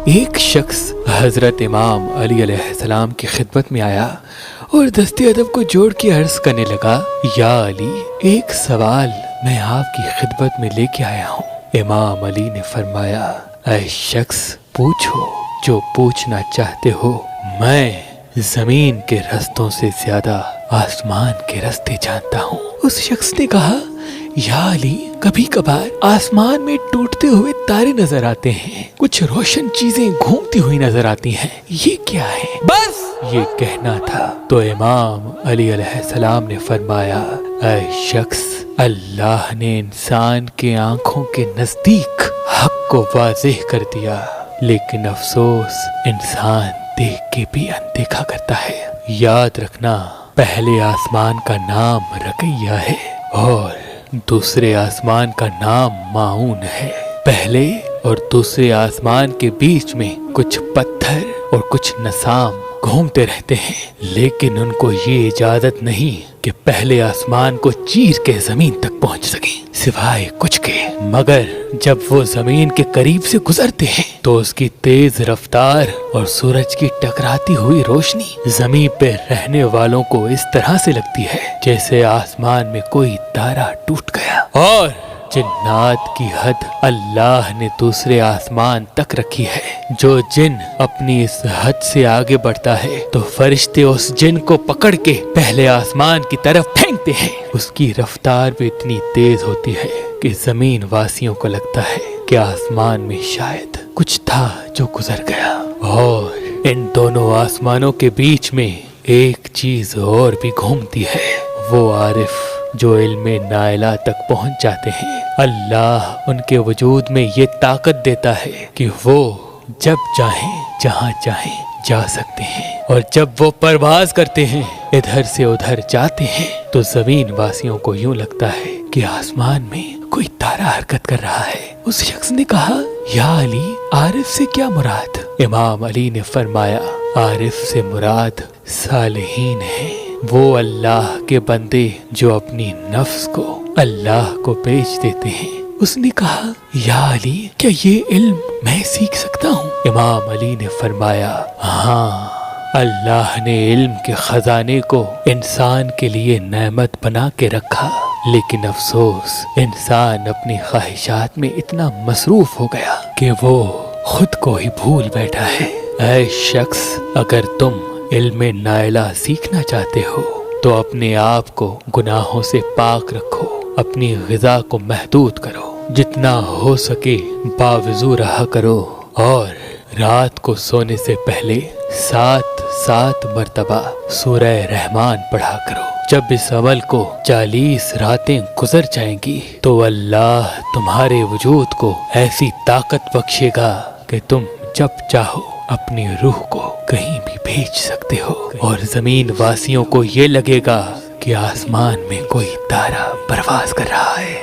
ایک شخص حضرت امام علی علیہ السلام کی خدمت میں آیا اور دستے ادب کو جوڑ کے عرض کرنے لگا، یا علی، ایک سوال میں آپ کی خدمت میں لے کے آیا ہوں۔ امام علی نے فرمایا، اے شخص، پوچھو جو پوچھنا چاہتے ہو، میں زمین کے رستوں سے زیادہ آسمان کے رستے جانتا ہوں۔ اس شخص نے کہا، یا علی، کبھی کبھار آسمان میں ٹوٹتے ہوئے تارے نظر آتے ہیں، کچھ روشن چیزیں گھومتی ہوئی نظر آتی ہیں، یہ کیا ہے؟ بس یہ کہنا تھا تو امام علی علیہ السلام نے فرمایا، اے شخص، اللہ نے انسان کے آنکھوں کے نزدیک حق کو واضح کر دیا، لیکن افسوس انسان دیکھ کے بھی اندیکھا کرتا ہے۔ یاد رکھنا، پہلے آسمان کا نام رقیہ ہے اور دوسرے آسمان کا نام ماؤن ہے۔ پہلے اور دوسرے آسمان کے بیچ میں کچھ پتھر اور کچھ نسام گھومتے رہتے ہیں، لیکن ان کو یہ اجازت نہیں کہ پہلے آسمان کو چیر کے زمین تک پہنچ سکیں، سوائے کچھ کے۔ مگر جب وہ زمین کے قریب سے گزرتے ہیں تو اس کی تیز رفتار اور سورج کی ٹکراتی ہوئی روشنی زمین پہ رہنے والوں کو اس طرح سے لگتی ہے جیسے آسمان میں کوئی تارا ٹوٹ گیا۔ اور جنات کی حد اللہ نے دوسرے آسمان تک رکھی ہے۔ جو جن اپنی اس حد سے آگے بڑھتا ہے تو فرشتے اس جن کو پکڑ کے پہلے آسمان کی طرف پھینکتے ہیں۔ اس کی رفتار بھی اتنی تیز ہوتی ہے کہ زمین واسیوں کو لگتا ہے کہ آسمان میں شاید کچھ تھا جو گزر گیا۔ اور ان دونوں آسمانوں کے بیچ میں ایک چیز اور بھی گھومتی ہے، وہ عارف جو علم نائلہ تک پہنچ جاتے ہیں۔ اللہ ان کے وجود میں یہ طاقت دیتا ہے کہ وہ جب چاہیں جہاں چاہیں جا سکتے ہیں، اور جب وہ پرواز کرتے ہیں، ادھر سے ادھر جاتے ہیں، تو زمین واسیوں کو یوں لگتا ہے کہ آسمان میں کوئی تارا حرکت کر رہا ہے۔ اس شخص نے کہا، یا علی، عارف سے کیا مراد؟ امام علی نے فرمایا، عارف سے مراد صالحین ہیں، وہ اللہ کے بندے جو اپنی نفس کو اللہ کو بیچ دیتے ہیں۔ اس نے کہا، یا علی، کیا یہ علم میں سیکھ سکتا ہوں؟ امام علی نے فرمایا، ہاں، اللہ نے علم کے خزانے کو انسان کے لیے نعمت بنا کے رکھا، لیکن افسوس انسان اپنی خواہشات میں اتنا مصروف ہو گیا کہ وہ خود کو ہی بھول بیٹھا ہے۔ اے شخص، اگر تم علم نائلہ سیکھنا چاہتے ہو تو اپنے آپ کو گناہوں سے پاک رکھو، اپنی غذا کو محدود کرو، جتنا ہو سکے باوضو رہا کرو، اور رات کو سونے سے پہلے 7 مرتبہ سورہ رحمان پڑھا کرو۔ جب اس عمل کو 40 راتیں گزر جائیں گی تو اللہ تمہارے وجود کو ایسی طاقت بخشے گا کہ تم جب چاہو اپنی روح کو کہیں بھی بھیج سکتے ہو، اور زمین واسیوں کو یہ لگے گا کہ آسمان میں کوئی تارا پرواز کر رہا ہے۔